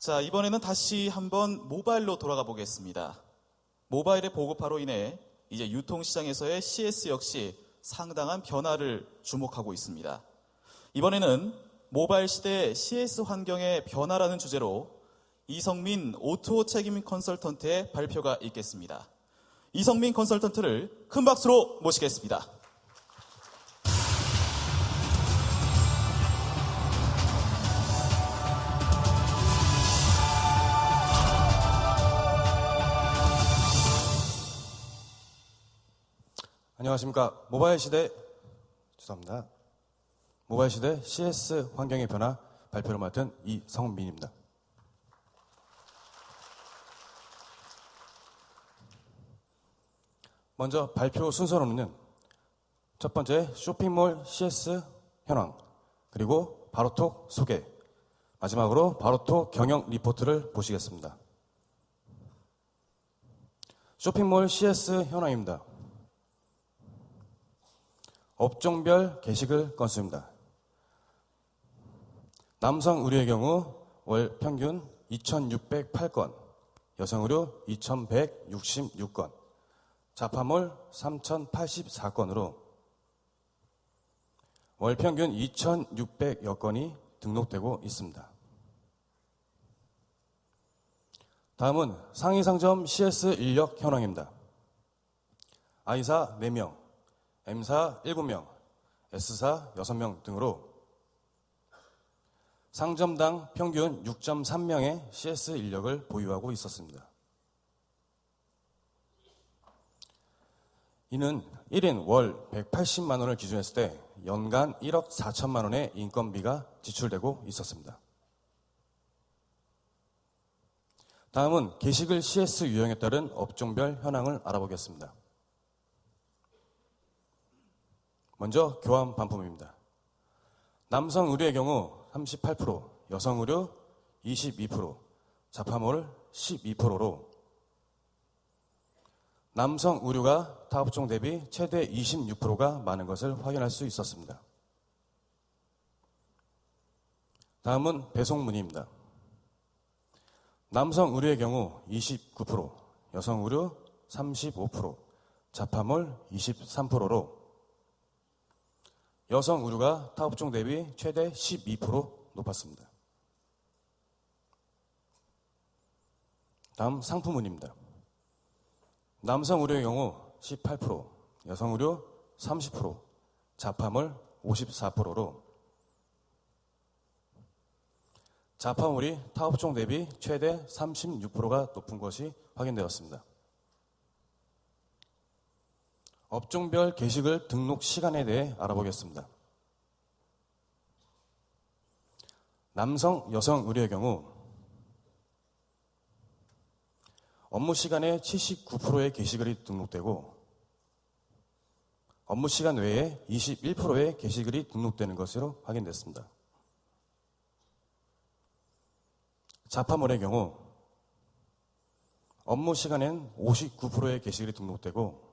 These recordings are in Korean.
자, 이번에는 다시 한번 모바일로 돌아가 보겠습니다. 모바일의 보급화로 인해 이제 유통시장에서의 CS 역시 상당한 변화를 주목하고 있습니다. 이번에는 모바일 시대의 CS 환경의 변화라는 주제로 이성민 O2O 책임 컨설턴트의 발표가 있겠습니다. 이성민 컨설턴트를 큰 박수로 모시겠습니다. 안녕하십니까. 모바일 시대 CS 환경의 변화 발표를 맡은 이성민입니다. 먼저 발표 순서로는 첫 번째 쇼핑몰 CS 현황, 그리고 바로톡 소개, 마지막으로 바로톡 경영 리포트를 보시겠습니다. 쇼핑몰 CS 현황입니다. 업종별 게시글 건수입니다. 남성 의류의 경우 월 평균 2,608건, 여성 의류 2,166건, 자파몰 3,084건으로 월 평균 2,600여 건이 등록되고 있습니다. 다음은 상위 상점 CS 인력 현황입니다. I사 4명, M사 7명, S사 6명 등으로 상점당 평균 6.3명의 CS 인력을 보유하고 있었습니다. 이는 1인 월 180만 원을 기준했을 때 연간 1억 4천만 원의 인건비가 지출되고 있었습니다. 다음은 게시글 CS 유형에 따른 업종별 현황을 알아보겠습니다. 먼저 교환 반품입니다. 남성 의류의 경우 38%, 여성 의류 22%, 자파몰 12%로 남성 의류가 타 업종 대비 최대 26%가 많은 것을 확인할 수 있었습니다. 다음은 배송 문의입니다. 남성 의류의 경우 29%, 여성 의류 35%, 자파몰 23%로 여성 의류가 타 업종 대비 최대 12% 높았습니다. 다음 상품문입니다. 남성 의류의 경우 18%, 여성 의류 30%, 자파몰 54%로 자파몰이 타 업종 대비 최대 36%가 높은 것이 확인되었습니다. 업종별 게시글 등록 시간에 대해 알아보겠습니다. 남성, 여성 의류의 경우 업무 시간에 79%의 게시글이 등록되고 업무 시간 외에 21%의 게시글이 등록되는 것으로 확인됐습니다. 자파몰의 경우 업무 시간엔 59%의 게시글이 등록되고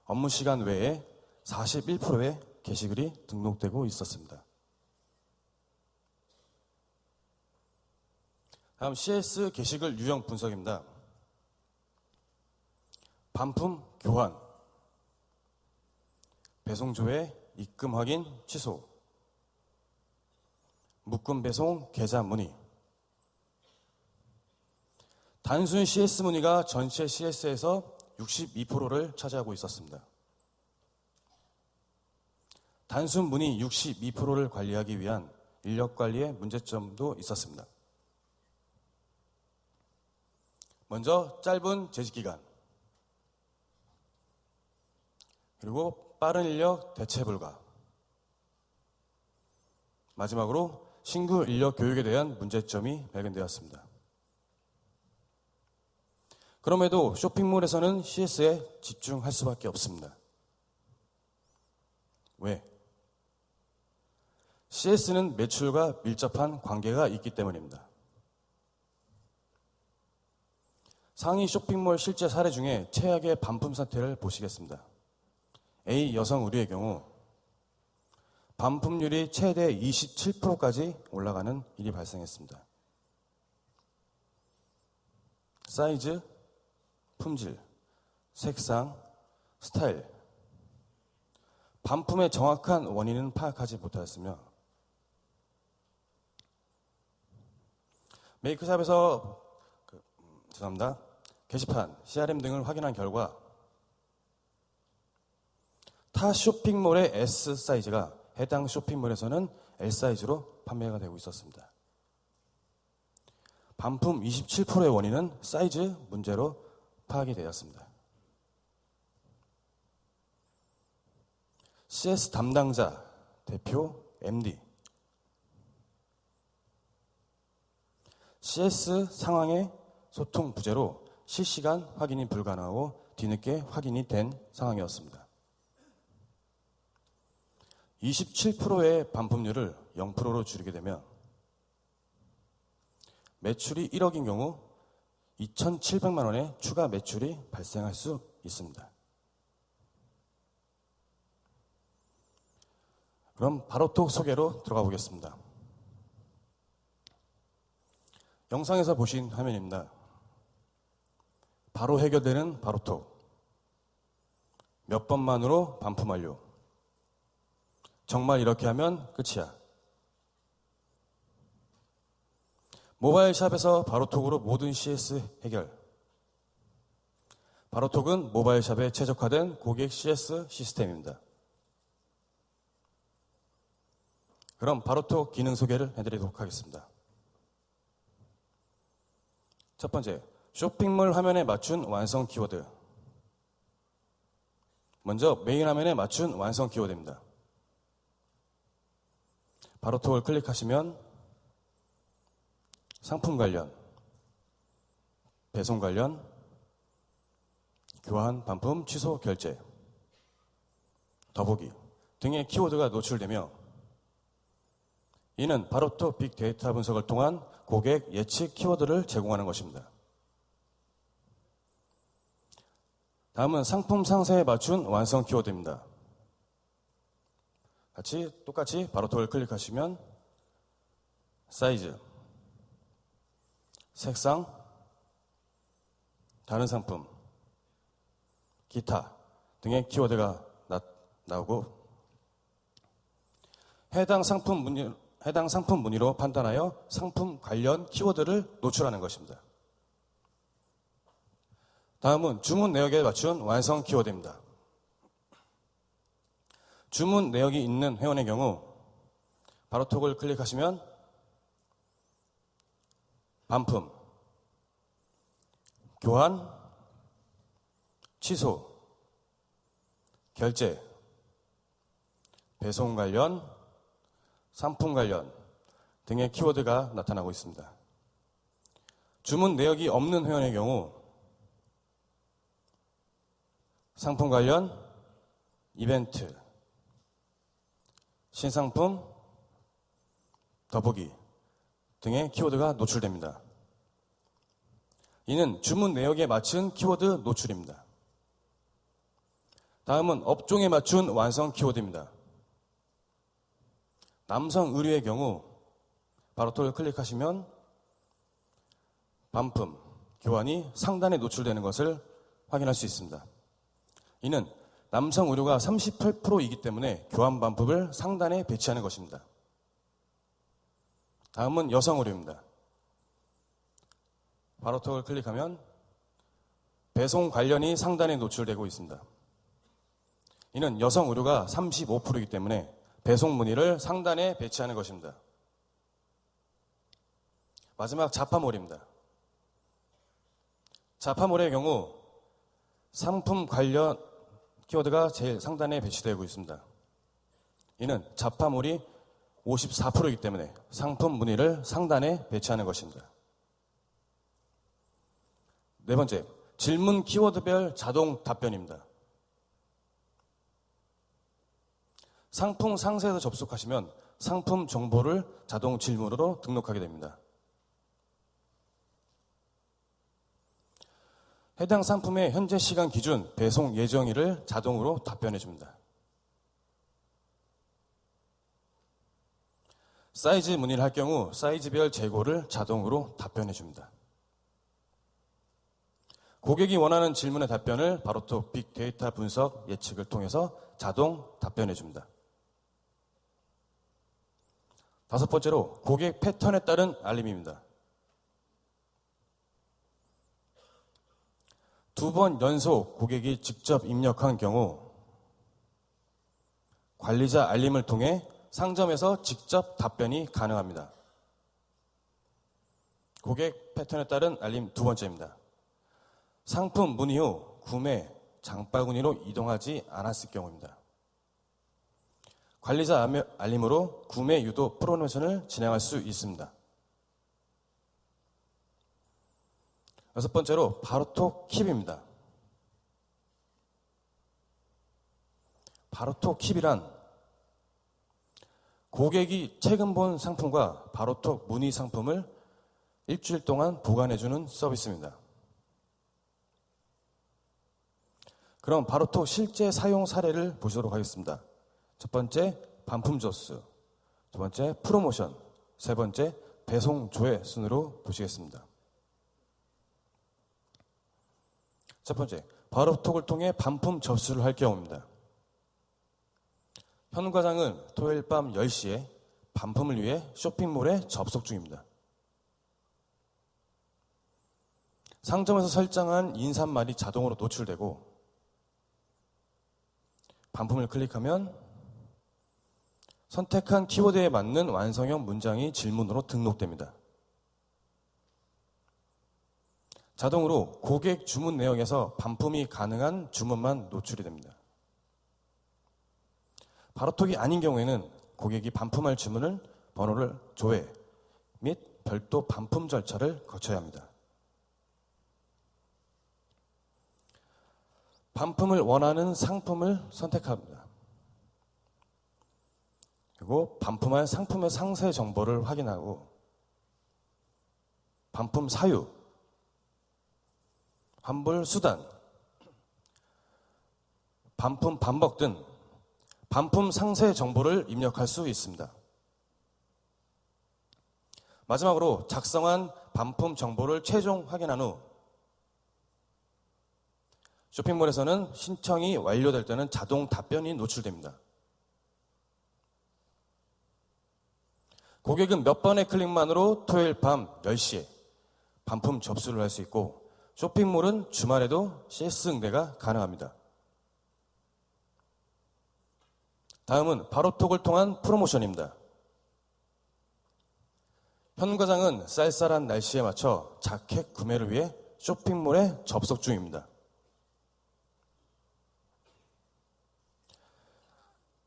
업무 시간 외에 41%의 게시글이 등록되고 있었습니다. 다음 CS 게시글 유형 분석입니다. 반품 교환, 배송 조회, 입금 확인, 취소, 묶음 배송, 계좌 문의. 단순 CS 문의가 전체 CS에서 62%를 차지하고 있었습니다. 단순 문의 62%를 관리하기 위한 인력 관리의 문제점도 있었습니다. 먼저 짧은 재직기간, 그리고 빠른 인력 대체 불가, 마지막으로 신규 인력 교육에 대한 문제점이 발견되었습니다. 그럼에도 쇼핑몰에서는 CS에 집중할 수밖에 없습니다. 왜? CS는 매출과 밀접한 관계가 있기 때문입니다. 상위 쇼핑몰 실제 사례 중에 최악의 반품 사태를 보시겠습니다. A 여성 의류의 경우 반품률이 최대 27%까지 올라가는 일이 발생했습니다. 사이즈, 품질, 색상, 스타일, 반품의 정확한 원인은 파악하지 못하였으며 메이크샵에서 게시판, CRM 등을 확인한 결과 타 쇼핑몰의 S 사이즈가 해당 쇼핑몰에서는 L 사이즈로 판매가 되고 있었습니다. 반품 27%의 원인은 사이즈 문제로 파악이 되었습니다. CS 담당자, 대표, MD CS 상황의 소통 부재로 실시간 확인이 불가능하고 뒤늦게 확인이 된 상황이었습니다. 27%의 반품률을 0%로 줄이게 되면 매출이 1억인 경우 2,700만 원의 추가 매출이 발생할 수 있습니다. 그럼 바로톡 소개로 들어가 보겠습니다. 영상에서 보신 화면입니다. 바로 해결되는 바로톡. 몇 번만으로 반품 완료. 정말 이렇게 하면 끝이야. 모바일 샵에서 바로톡으로 모든 CS 해결. 바로톡은 모바일 샵에 최적화된 고객 CS 시스템입니다. 그럼 바로톡 기능 소개를 해드리도록 하겠습니다. 첫 번째, 쇼핑몰 화면에 맞춘 완성 키워드. 먼저 메인 화면에 맞춘 완성 키워드입니다. 바로톡을 클릭하시면 상품 관련, 배송 관련, 교환, 반품, 취소, 결제, 더보기 등의 키워드가 노출되며 이는 바로톡 빅데이터 분석을 통한 고객 예측 키워드를 제공하는 것입니다. 다음은 상품 상세에 맞춘 완성 키워드입니다. 똑같이 바로톡을 클릭하시면 사이즈, 색상, 다른 상품, 기타 등의 키워드가 나오고 해당 상품 문의로 판단하여 상품 관련 키워드를 노출하는 것입니다. 다음은 주문 내역에 맞춘 완성 키워드입니다. 주문 내역이 있는 회원의 경우 바로톡을 클릭하시면 반품, 교환, 취소, 결제, 배송 관련, 상품 관련 등의 키워드가 나타나고 있습니다. 주문 내역이 없는 회원의 경우 상품 관련, 이벤트, 신상품, 더보기 등의 키워드가 노출됩니다. 이는 주문 내역에 맞춘 키워드 노출입니다. 다음은 업종에 맞춘 완성 키워드입니다. 남성 의류의 경우 바로톡을 클릭하시면 반품, 교환이 상단에 노출되는 것을 확인할 수 있습니다. 이는 남성 의류가 38%이기 때문에 교환 반품을 상단에 배치하는 것입니다. 다음은 여성 의류입니다. 바로톡을 클릭하면 배송 관련이 상단에 노출되고 있습니다. 이는 여성 의류가 35%이기 때문에 배송 문의를 상단에 배치하는 것입니다. 마지막 자파몰입니다. 자파몰의 경우 상품 관련 키워드가 제일 상단에 배치되고 있습니다. 이는 자파몰이 54%이기 때문에 상품 문의를 상단에 배치하는 것입니다. 네 번째, 질문 키워드별 자동 답변입니다. 상품 상세에서 접속하시면 상품 정보를 자동 질문으로 등록하게 됩니다. 해당 상품의 현재 시간 기준 배송 예정일을 자동으로 답변해 줍니다. 사이즈 문의를 할 경우 사이즈별 재고를 자동으로 답변해 줍니다. 고객이 원하는 질문의 답변을 바로톡 빅데이터 분석 예측을 통해서 자동 답변해 줍니다. 다섯 번째로 고객 패턴에 따른 알림입니다. 2번 연속 고객이 직접 입력한 경우 관리자 알림을 통해 상점에서 직접 답변이 가능합니다. 고객 패턴에 따른 알림 두 번째입니다. 상품 문의 후 구매, 장바구니로 이동하지 않았을 경우입니다. 관리자 알림으로 구매 유도 프로모션을 진행할 수 있습니다. 여섯 번째로 바로톡 킵입니다. 바로톡 킵이란 고객이 최근 본 상품과 바로톡 문의 상품을 일주일 동안 보관해주는 서비스입니다. 그럼 바로톡 실제 사용 사례를 보시도록 하겠습니다. 첫 번째, 반품 조수. 두 번째, 프로모션. 세 번째, 배송 조회 순으로 보시겠습니다. 첫 번째, 바로톡을 통해 반품 접수를 할 경우입니다. 현 과장은 토요일 밤 10시에 반품을 위해 쇼핑몰에 접속 중입니다. 상점에서 설정한 인사말이 자동으로 노출되고 반품을 클릭하면 선택한 키워드에 맞는 완성형 문장이 질문으로 등록됩니다. 자동으로 고객 주문 내역에서 반품이 가능한 주문만 노출이 됩니다. 바로톡이 아닌 경우에는 고객이 반품할 주문을 번호를 조회 및 별도 반품 절차를 거쳐야 합니다. 반품을 원하는 상품을 선택합니다. 그리고 반품할 상품의 상세 정보를 확인하고 반품 사유, 환불 수단, 반품 반복 등 반품 상세 정보를 입력할 수 있습니다. 마지막으로 작성한 반품 정보를 최종 확인한 후 쇼핑몰에서는 신청이 완료될 때는 자동 답변이 노출됩니다. 고객은 몇 번의 클릭만으로 토요일 밤 10시에 반품 접수를 할 수 있고 쇼핑몰은 주말에도 CS 응대가 가능합니다. 다음은 바로톡을 통한 프로모션입니다. 현 과장은 쌀쌀한 날씨에 맞춰 자켓 구매를 위해 쇼핑몰에 접속 중입니다.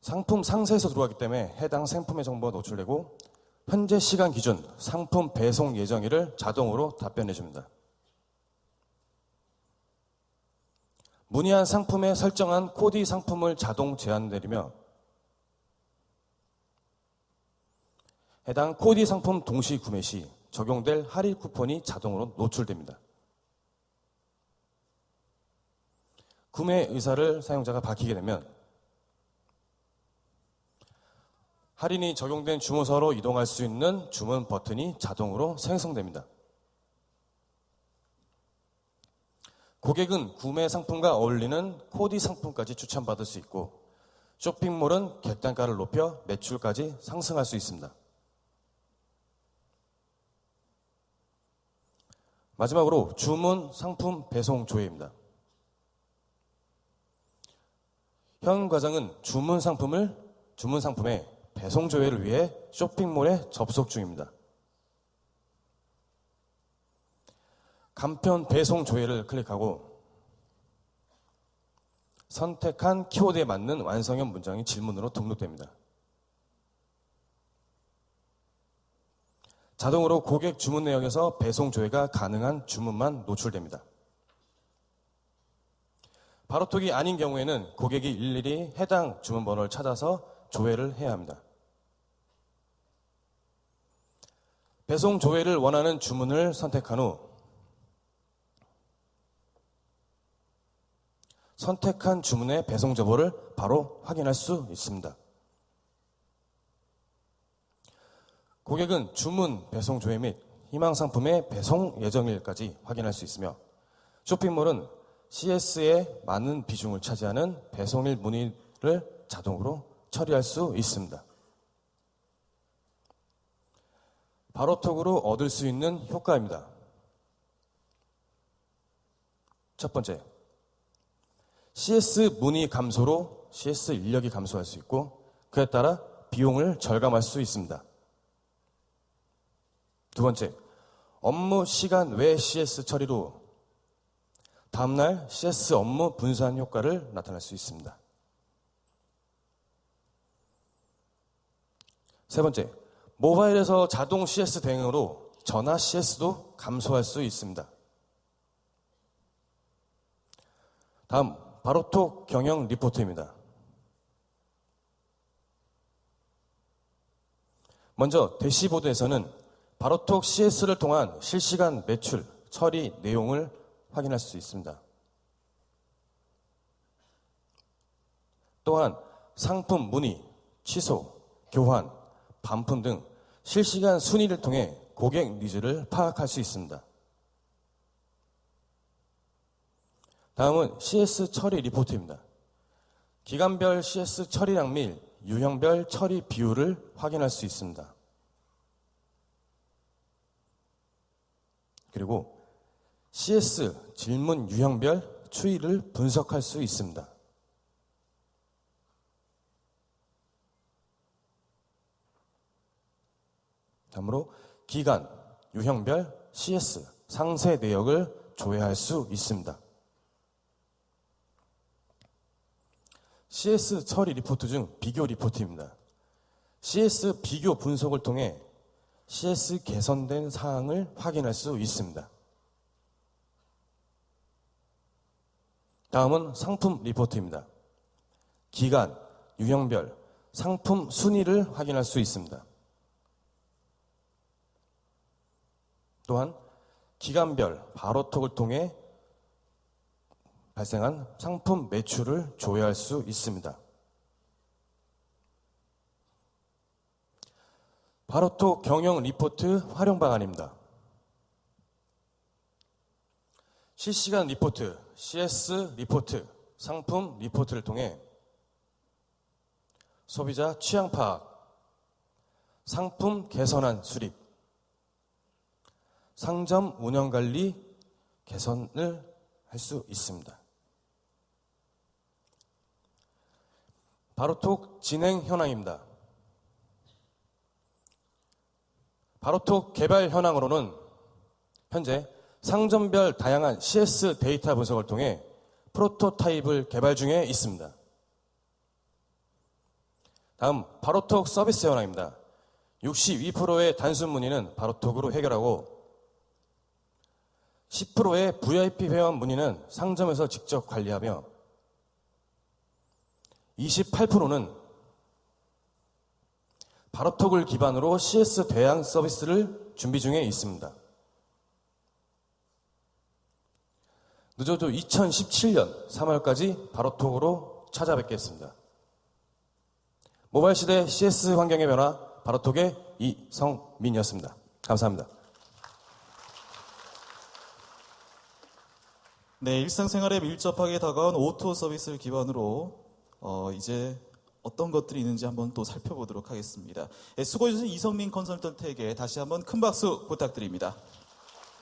상품 상세에서 들어가기 때문에 해당 상품의 정보가 노출되고 현재 시간 기준 상품 배송 예정일을 자동으로 답변해 줍니다. 문의한 상품에 설정한 코디 상품을 자동 제한내리며 해당 코디 상품 동시 구매 시 적용될 할인 쿠폰이 자동으로 노출됩니다. 구매 의사를 사용자가 밝히게 되면 할인이 적용된 주문서로 이동할 수 있는 주문 버튼이 자동으로 생성됩니다. 고객은 구매 상품과 어울리는 코디 상품까지 추천받을 수 있고 쇼핑몰은 객단가를 높여 매출까지 상승할 수 있습니다. 마지막으로 주문 상품 배송 조회입니다. 현 과장은 주문 상품의 배송 조회를 위해 쇼핑몰에 접속 중입니다. 간편 배송 조회를 클릭하고 선택한 키워드에 맞는 완성형 문장이 질문으로 등록됩니다. 자동으로 고객 주문 내역에서 배송 조회가 가능한 주문만 노출됩니다. 바로톡이 아닌 경우에는 고객이 일일이 해당 주문 번호를 찾아서 조회를 해야 합니다. 배송 조회를 원하는 주문을 선택한 후 선택한 주문의 배송 정보를 바로 확인할 수 있습니다. 고객은 주문 배송 조회 및 희망 상품의 배송 예정일까지 확인할 수 있으며 쇼핑몰은 CS의 많은 비중을 차지하는 배송일 문의를 자동으로 처리할 수 있습니다. 바로톡으로 얻을 수 있는 효과입니다. 첫 번째, CS 문의 감소로 CS 인력이 감소할 수 있고 그에 따라 비용을 절감할 수 있습니다. 두 번째, 업무 시간 외 CS 처리로 다음날 CS 업무 분산 효과를 나타낼 수 있습니다. 세 번째, 모바일에서 자동 CS 대응으로 전화 CS도 감소할 수 있습니다. 다음, 바로톡 경영 리포트입니다. 먼저 대시보드에서는 바로톡 CS를 통한 실시간 매출, 처리 내용을 확인할 수 있습니다. 또한 상품 문의, 취소, 교환, 반품 등 실시간 순위를 통해 고객 니즈를 파악할 수 있습니다. 다음은 CS 처리 리포트입니다. 기간별 CS 처리량 및 유형별 처리 비율을 확인할 수 있습니다. 그리고 CS 질문 유형별 추이를 분석할 수 있습니다. 다음으로 기간, 유형별 CS 상세 내역을 조회할 수 있습니다. CS 처리 리포트 중 비교 리포트입니다. CS 비교 분석을 통해 CS 개선된 사항을 확인할 수 있습니다. 다음은 상품 리포트입니다. 기간, 유형별, 상품 순위를 확인할 수 있습니다. 또한 기간별 바로톡을 통해 발생한 상품 매출을 조회할 수 있습니다. 바로톡 경영 리포트 활용 방안입니다. 실시간 리포트, CS 리포트, 상품 리포트를 통해 소비자 취향 파악, 상품 개선안 수립, 상점 운영 관리 개선을 할 수 있습니다. 바로톡 진행 현황입니다. 바로톡 개발 현황으로는 현재 상점별 다양한 CS 데이터 분석을 통해 프로토타입을 개발 중에 있습니다. 다음 바로톡 서비스 현황입니다. 62%의 단순 문의는 바로톡으로 해결하고 10%의 VIP 회원 문의는 상점에서 직접 관리하며 28%는 바로톡을 기반으로 CS 대항 서비스를 준비 중에 있습니다. 늦어도 2017년 3월까지 바로톡으로 찾아뵙겠습니다. 모바일 시대 CS 환경의 변화, 바로톡의 이성민이었습니다. 감사합니다. 네, 일상생활에 밀접하게 다가온 오토 서비스를 기반으로 이제 어떤 것들이 있는지 한번 또 살펴보도록 하겠습니다. 수고해주신 이성민 컨설턴트에게 다시 한번 큰 박수 부탁드립니다.